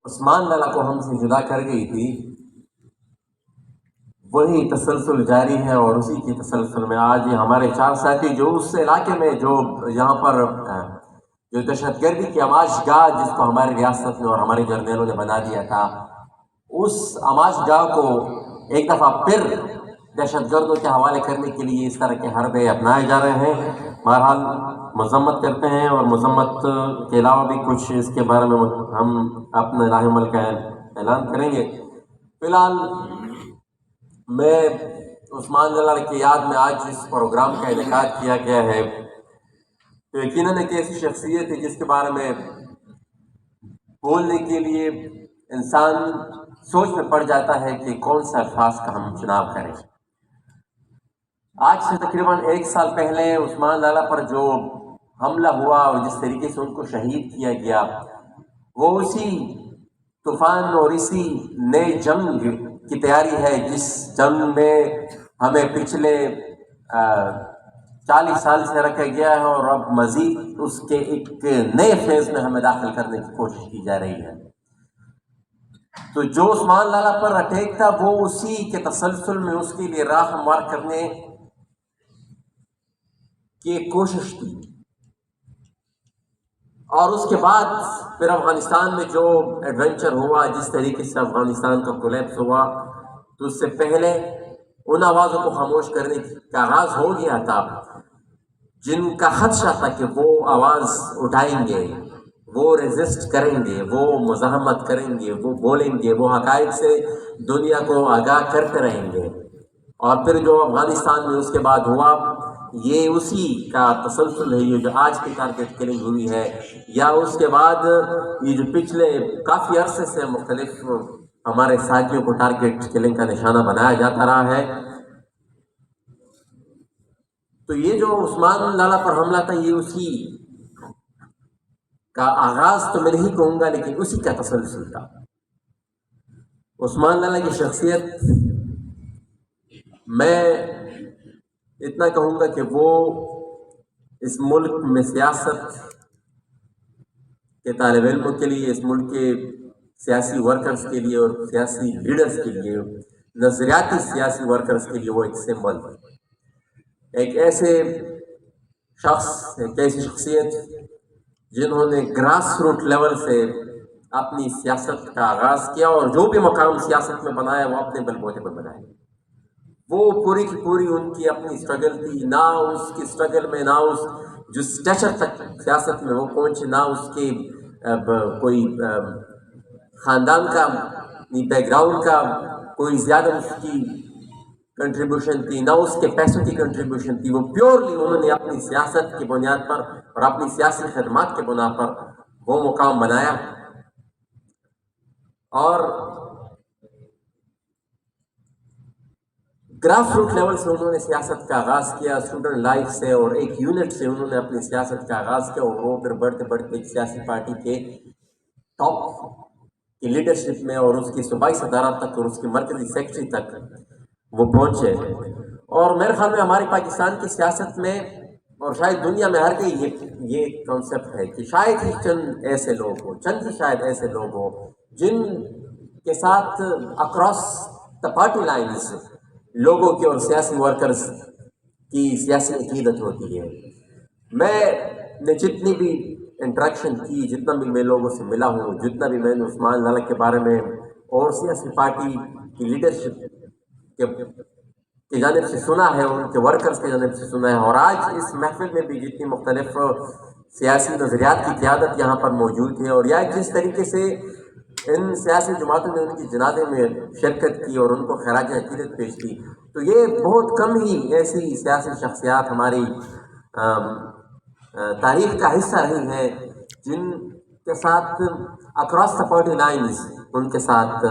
عثمان لالا کو ہم سے جدا کر گئی تھی، وہی تسلسل جاری ہے، اور اسی کی تسلسل میں آج یہ ہمارے 4 ساتھی جو اس علاقے میں جو یہاں پر جو دہشت گردی کی آماج گاہ جس کو ہماری ریاست میں اور ہمارے جرنیلوں نے بنا دیا تھا، اس آماج گاہ کو ایک دفعہ پھر دہشت گردوں کے حوالے کرنے کے لیے اس طرح کے حربے اپنائے جا رہے ہیں۔ بہرحال مذمت کرتے ہیں، اور مذمت کے علاوہ بھی کچھ اس کے بارے میں ہم اپنے راہ عمل کا اعلان کریں گے۔ فی الحال میں عثمان لالا کی یاد میں آج اس پروگرام کا انعقاد کیا گیا ہے، تو یقیناً ایک ایسی شخصیت ہے جس کے بارے میں بولنے کے لیے انسان سوچ میں پڑ جاتا ہے کہ کون سے الفاظ کا ہم چناؤ کریں۔ آج سے تقریباً 1 سال پہلے عثمان لالا پر جو حملہ ہوا اور جس طریقے سے ان کو شہید کیا گیا، وہ اسی طوفان اور اسی نئے جنگ کی تیاری ہے جس جنگ میں ہمیں پچھلے 40 سال سے رکھا گیا ہے، اور اب مزید اس کے ایک نئے فیز میں ہمیں داخل کرنے کی کوشش کی جا رہی ہے۔ تو جو عثمان لالا پر اٹیک تھا وہ اسی کے تسلسل میں اس کے لیے راہ ہموار کرنے کی ایک کوشش تھی، اور اس کے بعد پھر افغانستان میں جو ایڈونچر ہوا، جس طریقے سے افغانستان کا کولیپس ہوا، تو اس سے پہلے ان آوازوں کو خاموش کرنے کا آغاز ہو گیا تھا جن کا خدشہ تھا کہ وہ آواز اٹھائیں گے، وہ ریزسٹ کریں گے، وہ مزاحمت کریں گے، وہ بولیں گے، وہ حقائق سے دنیا کو آگاہ کرتے رہیں گے۔ اور پھر جو افغانستان میں اس کے بعد ہوا، یہ اسی کا تسلسل ہے، یہ جو آج کی ٹارگٹ کلنگ ہوئی ہے، یا اس کے بعد یہ جو پچھلے کافی عرصے سے مختلف ہمارے ساتھیوں کو ٹارگٹ کلنگ کا نشانہ بنایا جاتا رہا ہے۔ تو یہ جو عثمان لالا پر حملہ تھا، یہ اسی کا آغاز تو میں نہیں کہوں گا، لیکن اسی کا تسلسل تھا۔ عثمان لالا کی شخصیت، میں اتنا کہوں گا کہ وہ اس ملک میں سیاست کے طالب علموں کے لیے، اس ملک کے سیاسی ورکرز کے لیے اور سیاسی لیڈرز کے لیے، نظریاتی سیاسی ورکرز کے لیے وہ ایک سمبل ہے، ایک ایسے شخص، ایک ایسی شخصیت جنہوں نے گراس روٹ لیول سے اپنی سیاست کا آغاز کیا، اور جو بھی مقام سیاست میں بنایا وہ اپنے بل بوتے پر بنایا۔ وہ پوری کی پوری ان کی اپنی اسٹرگل تھی، نہ اس کی اسٹرگل میں، نہ اس جو اسٹیچر تک سیاست میں وہ پہنچے، نہ اس کے کوئی خاندان کا بیک گراؤنڈ کا کوئی زیادہ اس کی کنٹریبیوشن تھی، نہ اس کے پیسوں کی کنٹریبیوشن تھی۔ وہ پیورلی انہوں نے اپنی سیاست کی بنیاد پر اور اپنی سیاسی خدمات کے بنا پر وہ مقام بنایا، اور گراس روٹ لیول سے انہوں نے سیاست کا آغاز کیا، اسٹوڈنٹ لائف سے، اور ایک یونٹ سے انہوں نے اپنی سیاست کا آغاز کیا، اور وہ پھر بڑھتے بڑھتے ایک سیاسی پارٹی کے ٹاپ کی لیڈرشپ میں اور اس کی صوبائی صدارت تک اور اس کی مرکزی سیکرٹری تک وہ پہنچے۔ اور میرے خیال میں ہماری پاکستان کی سیاست میں اور شاید دنیا میں ہر کہیں یہ کانسیپٹ ہے کہ شاید ہی چند ایسے لوگ ہوں، چند ہی شاید ایسے لوگ ہوں جن کے ساتھ اکراس دا پارٹی لائنز لوگوں کی اور سیاسی ورکرز کی سیاسی عقیدت ہوتی ہے۔ میں نے جتنی بھی انٹریکشن کی، جتنا بھی میں لوگوں سے ملا ہوں، جتنا بھی میں نے عثمان لالا کے بارے میں اور سیاسی پارٹی کی لیڈرشپ کی جانب سے سنا ہے، ان کے ورکرز کی جانب سے سنا ہے، اور آج اس محفل میں بھی جتنی مختلف سیاسی نظریات کی قیادت یہاں پر موجود ہے، اور یا جس طریقے سے ان سیاسی جماعتوں نے ان کی جنازے میں شرکت کی اور ان کو خراج عقیدت پیش کی، تو یہ بہت کم ہی ایسی سیاسی شخصیات ہماری تاریخ کا حصہ رہی ہیں جن کے ساتھ اکراس دا پارٹی لائنز ان کے ساتھ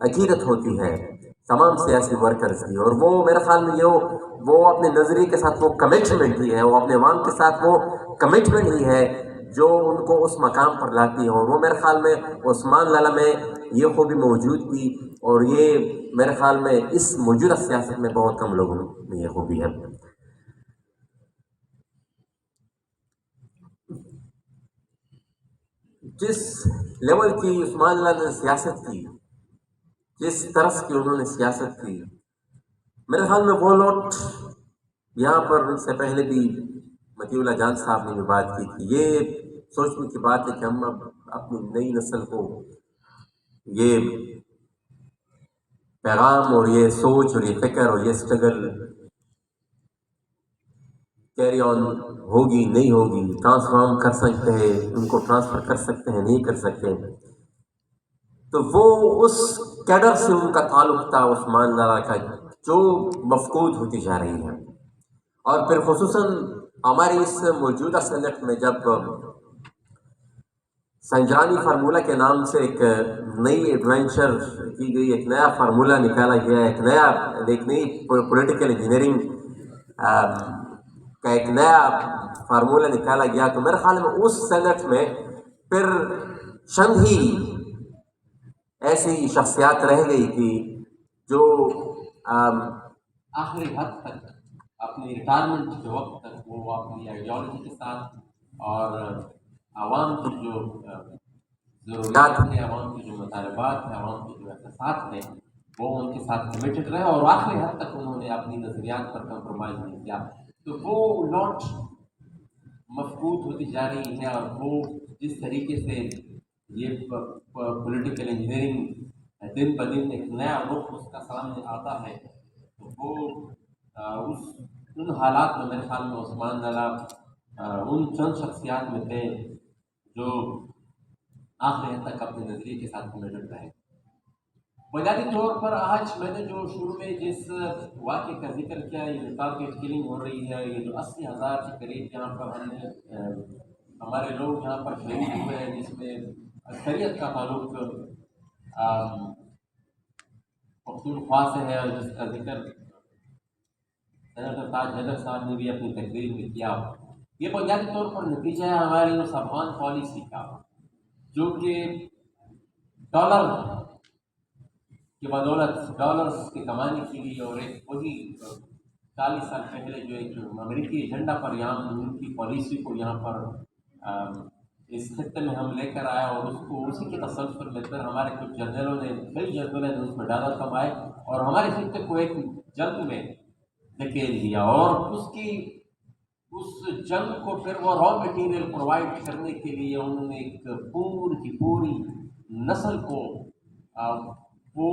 عقیدت ہوتی ہے تمام سیاسی ورکرز کی، اور وہ میرے خیال میں وہ اپنے نظریے کے ساتھ وہ کمٹمنٹ ہی ہے، وہ اپنے عوام کے ساتھ وہ کمٹمنٹ ہی ہے جو ان کو اس مقام پر لاتی ہے، اور وہ میرے خیال میں عثمان لالا میں یہ خوبی موجود تھی، اور یہ میرے خیال میں اس موجودہ سیاست میں بہت کم لوگوں میں یہ خوبی ہے۔ جس لیول کی عثمان اللہ نے سیاست کی، جس طرز کی انہوں نے سیاست کی، میرے خیال میں وہ لوٹ یہاں پر ان سے پہلے بھی مطیع اللہ جان صاحب نے جو بات کی تھی، یہ سوچنے کی بات ہے کہ ہم اب اپنی نئی نسل کو یہ پیغام اور یہ سوچ اور یہ فکر اور یہ اسٹرگل کیری آن ہوگی نہیں ہوگی، ٹرانسفارم کر سکتے ہیں، ان کو ٹرانسفر کر سکتے ہیں نہیں کر سکتے، تو وہ اس کیڈر سے ان کا تعلق تھا عثمان لالا کا جو مفقود ہوتی جا رہی ہے۔ اور پھر خصوصاً ہماری اس موجودہ سینٹ میں جب سنجرانی فارمولہ کے نام سے ایک نئی ایڈونچر کی گئی، ایک نیا فارمولہ نکالا گیا، ایک نئی پولیٹیکل انجینئرنگ کا ایک نیا فارمولہ نکالا گیا، تو میرے خیال میں اس سینٹ میں پھر چند ہی ایسی شخصیات رہ گئی تھی جو آخری حد تک اپنی ریٹائرمنٹ کے وقت تک وہ اپنی آئیڈیالوجی کے ساتھ اور عوام کی جو ضروریات ہیں، عوام کی جو مطالبات ہیں، عوام کے جو احساسات ہیں، وہ ان کے ساتھ کمیٹڈ رہے اور آخری حد تک انہوں نے اپنی نظریات پر کمپرومائز نہیں کیا۔ تو وہ لوٹ مفقود ہوتی جا رہی ہے، اور وہ جس طریقے سے یہ پولیٹیکل انجینئرنگ دن بدن ایک نیا رخ اس کا سامنے آتا ہے، تو وہ ان حالات میں میرے خیال میں عثمان لالا ان چند شخصیات میں تھے جو آخری حد تک اپنے نظریے کے ساتھ کمیٹڈ رہے۔ بنیادی طور پر آج میں نے جو شروع میں جس واقعے کا ذکر کیا، یہ ٹارگیٹ کلنگ ہو رہی ہے، یہ جو 80,000 کے قریب یہاں پر ہم نے ہمارے لوگ یہاں پر شہید ہوئے ہیں، جس میں اکثریت کا تعلق پختونخوا سے ہے، اور جس کا ذکر سینیٹر تاج حیدر صاحب نے بھی اپنی تقریر میں کیا۔ یہ بنیادی طور پر نتیجہ ہے ہماری اس افغان پالیسی کا، جو کہ ڈالر کی بدولت، ڈالرز کی کمانے کے لیے، اور ایک وہی 40 سال پہلے جو ایک امریکی ایجنڈا پر یہاں ان کی پالیسی کو یہاں پر اس خطے میں ہم لے کر آیا، اور اس کو اسی کے تسلسل میں پھر ہمارے کچھ جنرلوں نے، کئی جنرلوں نے اس میں ڈالر کمائے اور ہمارے خطے کو ایک جنگ میں دھکیل دیا، اور اس جنگ کو پھر وہ را مٹیریل پرووائڈ کرنے کے لیے انہوں نے ایک پوری کی پوری نسل کو وہ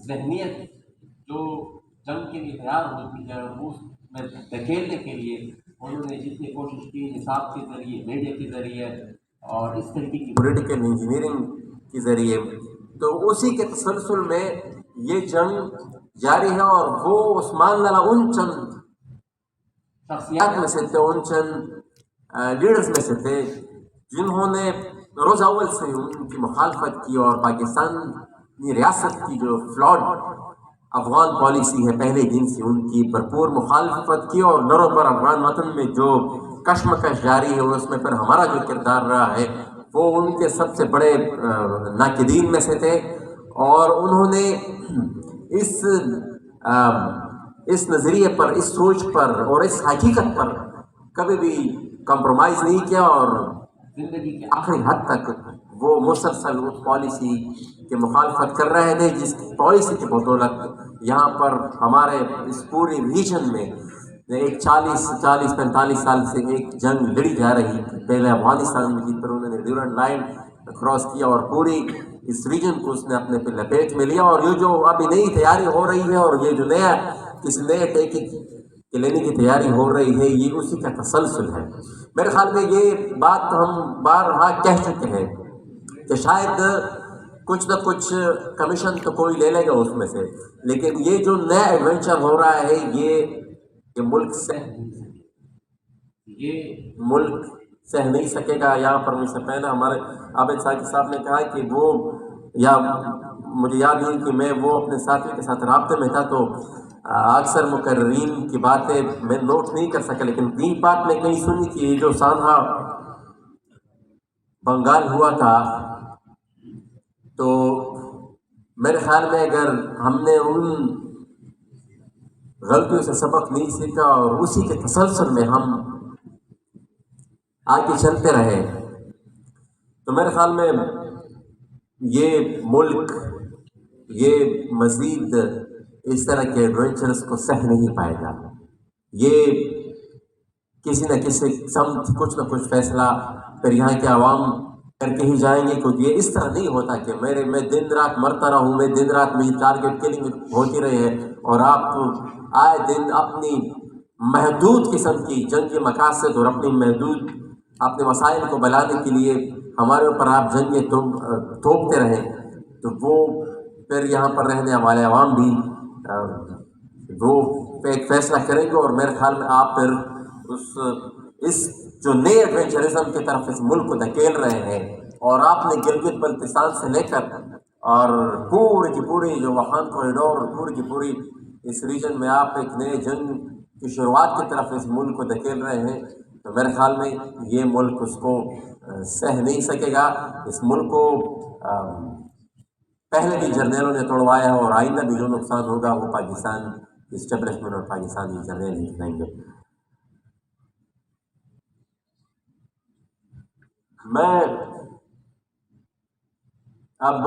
ذہنیت جو جنگ کے لیے تیار ہوتی ہے اس میں دھکیلنے کے لیے انہوں نے جتنی کوشش کی، نصاب کے ذریعے، میڈیا کے ذریعے اور اس طریقے کی پولیٹیکل انجینئرنگ کے ذریعے، تو اسی کے تسلسل میں یہ جنگ جاری ہے۔ اور وہ عثمان لالا ان چند شخصیات میں سے تھے، ان چند لیڈرز میں سے تھے جنہوں نے روز اول سے ان کی مخالفت کی، اور پاکستانی ریاست کی جو فلاڈ افغان پالیسی ہے پہلے دن سے ان کی بھرپور مخالفت کی، اور نرو پر افغان وطن میں جو کشمکش جاری ہے اس میں پھر ہمارا جو کردار رہا ہے وہ ان کے سب سے بڑے ناقدین میں سے تھے، اور انہوں نے اس نظریے پر، اس سوچ پر اور اس حقیقت پر کبھی بھی کمپرومائز نہیں کیا، اور زندگی کے آخری حد تک وہ مسلسل اس پالیسی کی مخالفت کر رہے تھے، جس پالیسی کی بدولت یہاں پر ہمارے اس پوری ریجن میں ایک 40-45 سال سے ایک جنگ لڑی جا رہی تھی۔ پہلے افغانستان میں تھی، پھر انہوں نے ڈیورنٹ لائن کراس کیا اور پوری اس ریجن کو اس نے اپنے پہ لپیٹ میں لیا، اور یہ جو ابھی نئی تیاری ہو رہی ہے، اور یہ جو نیا کسی نئے ٹیک کے لینے کی تیاری ہو رہی ہے، یہ اسی کا تسلسل ہے۔ میرے خیال میں یہ بات ہم بارہا کہہ چکے ہیں کہ شاید کچھ نہ کچھ کمیشن تو کوئی لے لے گا اس میں سے، لیکن یہ جو نیا ایڈونچر ہو رہا ہے یہ ملک سہ نہیں سکے گا۔ یہاں پر مجھ سے پہلے ہمارے عابد ساقی صاحب نے کہا کہ وہ، یا مجھے یاد نہیں کہ میں وہ اپنے ساتھی کے ساتھ رابطے میں تھا، تو اکثر مقررین کی باتیں میں نوٹ نہیں کر سکا، لیکن یہ بات میں کہیں سنی کہ یہ جو سانحہ بنگال ہوا تھا، تو میرے خیال میں اگر ہم نے ان غلطیوں سے سبق نہیں سیکھا اور اسی کے تسلسل میں ہم آگے چلتے رہے، تو تو میرے خیال میں یہ ملک یہ مزید اس طرح کے ایڈونچرز کو سہ نہیں پائے گا. یہ کسی نہ کسی سمت کچھ نہ کچھ فیصلہ پھر یہاں کے عوام کر کے ہی جائیں گے، کیونکہ یہ اس طرح نہیں ہوتا کہ میں دن رات مرتا رہوں، میں دن رات میری ٹارگیٹ کلنگ ہوتی رہی ہے اور آپ آئے دن اپنی محدود قسم کی جنگی مقاصد اور اپنی محدود اپنے مسائل کو بلانے کے لیے ہمارے اوپر آپ جنگیں تھوپتے رہیں. تو وہ پھر یہاں پر رہنے والے عوام بھی وہ ایک فیصلہ کریں گے، اور میرے خیال میں آپ پھر اس جو نئے ایڈونچرزم کی طرف اس ملک کو دھکیل رہے ہیں، اور آپ نے گلگت بلتستان سے لے کر اور پوری کی پوری جو وہاں کوریڈور پوری کی پوری اس ریجن میں آپ ایک نئے جنگ کی شروعات کی طرف اس ملک کو دھکیل رہے ہیں. تو میرے خیال میں یہ ملک اس کو سہ نہیں سکے گا. اس ملک کو پہلے بھی جرنیلوں نے توڑوایا ہے، اور آئندہ بھی جو نقصان ہوگا وہ پاکستان اسٹیبلشمنٹ اور پاکستانی جرنیل ہی کریں گے. میں اب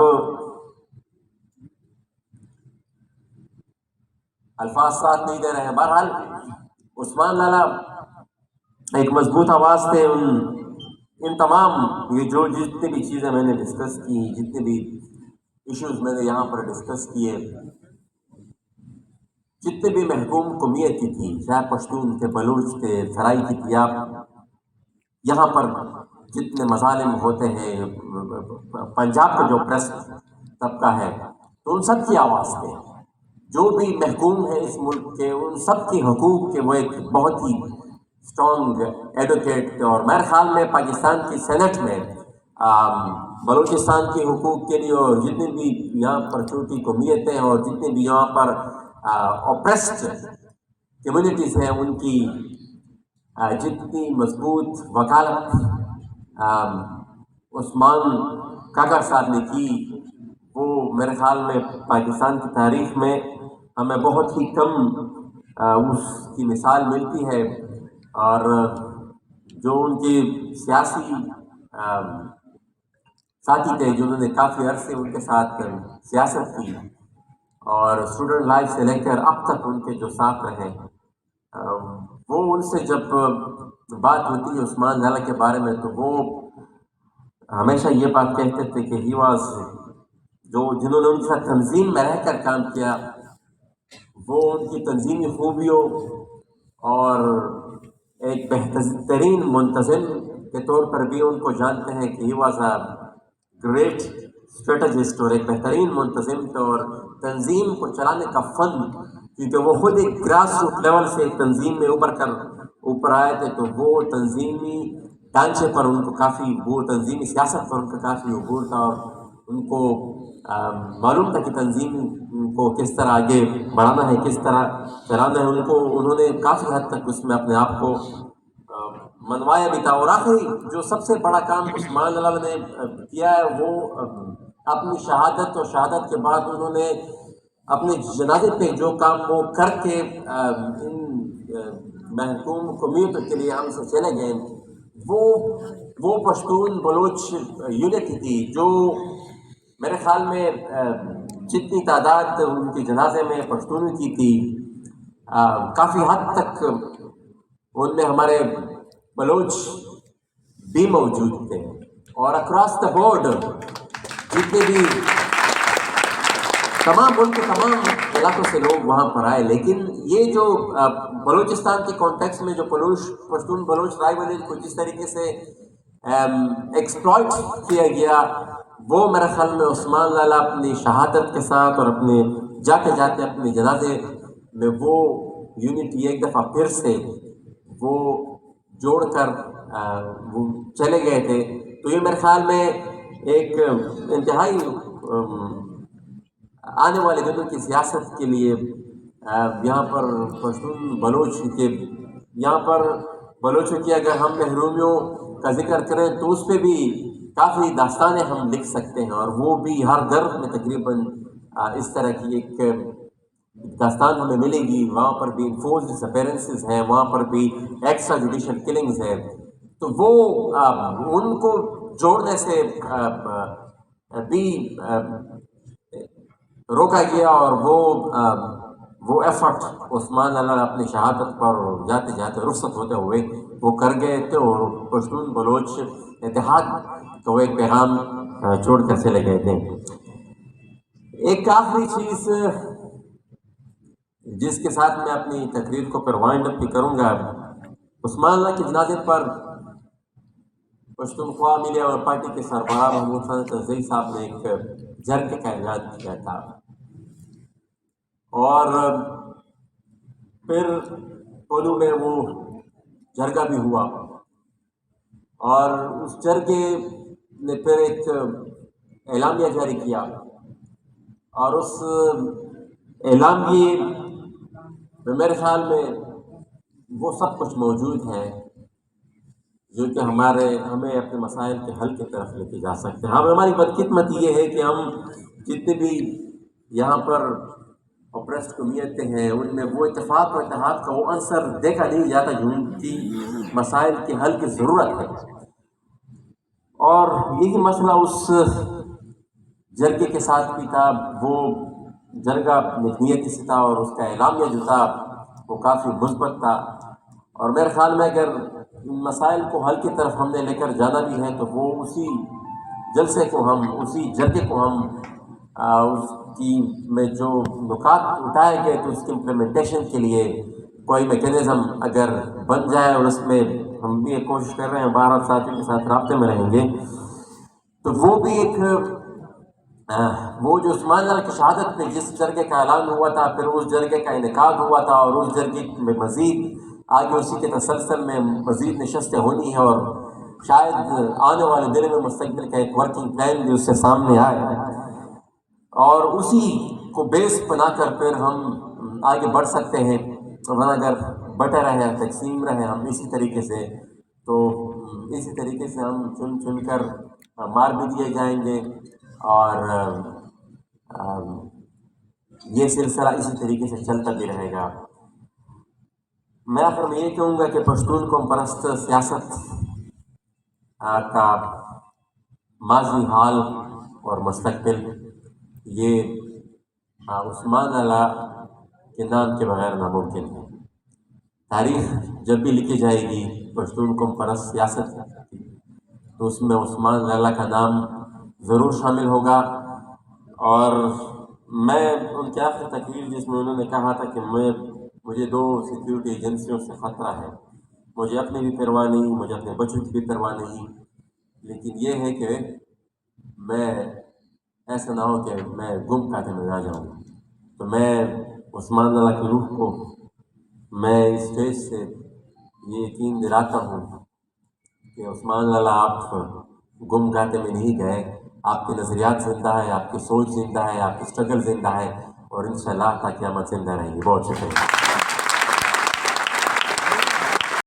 الفاظ ساتھ نہیں دے رہے ہیں. بہرحال عثمان لالا ایک مضبوط آواز تھے. ان تمام یہ جو جتنی بھی چیزیں میں نے ڈسکس کی، جتنے بھی ایشوز میں نے یہاں پر ڈسکس کیے، جتنے بھی محکوم قومیت کی تھی، چاہے پشتون تھے، بلوچ تھے، سرائکی تھی، آپ یہاں پر جتنے مظالم ہوتے ہیں، پنجاب کا جو پریس طبقہ ہے، تو ان سب کی آواز تھے. جو بھی محکوم ہے اس ملک کے، ان سب کی حقوق کے وہ ایک بہت ہی اسٹرانگ ایڈوکیٹ تھے. اور میرے خیال میں پاکستان کی سینٹ میں بلوچستان کے حقوق کے لیے، اور جتنے بھی یہاں پر چھوٹی قومیتیں اور جتنے بھی یہاں پر اوپریسڈ کمیونٹیز ہیں، ان کی جتنی مضبوط وکالت عثمان کاکڑ صاحب نے کی، وہ میرے خیال میں پاکستان کی تاریخ میں ہمیں بہت ہی کم اس کی مثال ملتی ہے. اور جو ان کے سیاسی ساتھی تھے، جنہوں نے کافی عرصے ان کے ساتھ سیاست کی، اور اسٹوڈنٹ لائف سے لے کر اب تک ان کے جو ساتھ رہے، وہ ان سے جب بات ہوتی ہے عثمان لالا کے بارے میں، تو وہ ہمیشہ یہ بات کہتے تھے کہ ہی واز جنہوں نے ان کے ساتھ تنظیم میں رہ کر کام کیا، وہ ان کی تنظیمی خوبیوں اور ایک بہترین منتظم کے طور پر بھی ان کو جانتے ہیں کہ he was a great strategist, اور ایک بہترین منتظم تھے. اور تنظیم کو چلانے کا فن، کیونکہ وہ خود ایک گراس روٹ لیول سے ایک تنظیم میں ابھر کر اوپر آئے تھے، تو وہ تنظیمی ڈھانچے پر ان کو کافی، وہ تنظیمی سیاست پر ان کا کافی عبور تھا، اور ان کو معلوم تھا کہ تنظیم کو کس طرح آگے بڑھانا ہے، کس طرح چلانا ہے. انہوں نے کافی حد تک اس میں اپنے آپ کو منوایا بھی تھا. اور آخری جو سب سے بڑا کام عثمان لالا نے کیا ہے، وہ اپنی شہادت اور شہادت کے بعد انہوں نے اپنے جنازے پہ جو کام وہ کر کے ان محکوم قومیتوں کے لیے ہم سے چلے گئے، وہ پشتون بلوچ یونٹ تھی، جو میرے خیال میں جتنی تعداد ان کے جنازے میں پشتونوں کی تھی، کافی حد تک ان میں ہمارے بلوچ بھی موجود تھے. اور اکراس دا بورڈ جتنے بھی تمام ملک کے تمام علاقوں سے لوگ وہاں پر آئے. لیکن یہ جو بلوچستان کے کانٹیکس میں جو پشتون بلوچ رائیولری کو جس طریقے سے ایکسپلائٹ کیا گیا، وہ میرے خیال میں عثمان لالا اپنی شہادت کے ساتھ اور اپنے جاتے اپنے جنازے میں وہ یونٹی ایک دفعہ پھر سے وہ جوڑ کر وہ چلے گئے تھے. تو یہ میرے خیال میں ایک انتہائی آنے والے دنوں کی سیاست کے لیے یہاں پر پشتون بلوچ کے، یہاں پر بلوچوں کی اگر ہم محرومیوں کا ذکر کریں تو اس پہ بھی کافی داستانیں ہم لکھ سکتے ہیں، اور وہ بھی ہر گھر میں تقریباً اس طرح کی ایک داستان ہمیں ملے گی. وہاں پر بھی انفورسڈ ڈس اپیرنسز ہیں، وہاں پر بھی ایکسٹرا جوڈیشل کلنگز ہیں. تو وہ ان کو جوڑنے سے بھی روکا گیا، اور وہ ایفرٹ عثمان اللہ اپنی شہادت پر جاتے جاتے رخصت ہوتے ہوئے وہ کر گئے تھے، اور پشتون بلوچ اتحاد کا وہ ایک پیغام چھوڑ کر چلے گئے تھے۔ ایک آخری چیز جس کے ساتھ میں اپنی تقریر کو پھر وائنڈ اپ بھی کروں گا، عثمان اللہ کے جنازے پر پشتونخوا ملی اور پارٹی کے سربراہ محمود حسن کرزئی صاحب نے ایک جرگے کا اعلان کیا تھا، اور پھر پولو میں وہ جرگہ بھی ہوا، اور اس جرگے نے پھر ایک اعلامیہ جاری کیا، اور اس اعلامیے میں میرے خیال میں وہ سب کچھ موجود ہے جو کہ ہمیں اپنے مسائل کے حل کی طرف لے کے جا سکتے ہیں۔ ہماری بدقسمتی یہ ہے کہ ہم جتنے بھی یہاں پر اوپریسڈ قومیتیں ہیں ان میں وہ اتفاق و اتحاد کا وہ عنصر دیکھا نہیں جاتا جو ان کی مسائل کے حل کی ضرورت ہے، اور یہی مسئلہ اس جرگے کے ساتھ بھی تھا۔ وہ جرگہ نیتی سے تھا، اور اس کا اعلامیہ جو تھا وہ کافی مثبت تھا، اور میرے خیال میں اگر ان مسائل کو حل کی طرف ہم نے لے کر جانا بھی ہے تو وہ اسی جلسے کو اسی جرگے کو اس کی میں جو نکات اٹھائے گئے تو اس کی امپلیمنٹیشن کے لیے کوئی میکینزم اگر بن جائے، اور اس میں ہم بھی ایک کوشش کر رہے ہیں، 12 ساتھیوں کے ساتھ رابطے میں رہیں گے، تو وہ بھی ایک وہ جو عثمان اللہ کی شہادت میں جس جرگے کا اعلان ہوا تھا، پھر اس جرگے کا انعقاد ہوا تھا، اور اس جرگے میں مزید آگے اسی کے تسلسل میں مزید نشستیں ہونی ہیں، اور شاید آنے والے دنوں میں مستقبل کا ایک ورکنگ پلان بھی اس سے سامنے آئے، اور اسی کو بیس بنا کر پھر ہم آگے بڑھ سکتے ہیں۔ ورنہ اگر بٹے رہے، تقسیم رہے ہم اسی طریقے سے، تو اسی طریقے سے ہم چن چن کر مار بھی دیے جائیں گے، اور یہ سلسلہ اسی طریقے سے چلتا بھی رہے گا۔ میں آخر میں یہ کہوں گا کہ پشتون قوم پرست سیاست کا ماضی، حال اور مستقبل یہ عثمان اللہ کے نام کے بغیر ناممکن ہے۔ تاریخ جب بھی لکھی جائے گی پشتون قوم پرست سیاست تو اس میں عثمان اللہ کا نام ضرور شامل ہوگا، اور میں ان کی آخری تقریر جس میں انہوں نے کہا تھا کہ مجھے 2 سیکیورٹی ایجنسیوں سے خطرہ ہے، مجھے اپنی بھی پرواہ نہیں، مجھے اپنے بچوں کی بھی پرواہ نہیں، لیکن یہ ہے کہ میں ایسا نہ ہو کہ میں گم کھاتے میں نہ جاؤں۔ تو میں عثمان اللہ کی روح کو میں اس اسٹیج سے یہ یقین دلاتا ہوں کہ عثمان اللہ آپ گم گاتے میں نہیں گئے، آپ کے نظریات زندہ ہے، آپ کی سوچ زندہ ہے، آپ کی اسٹرگل زندہ ہے، اور انشاءاللہ تا قیامت زندہ رہیں گی۔ بہت شکریہ۔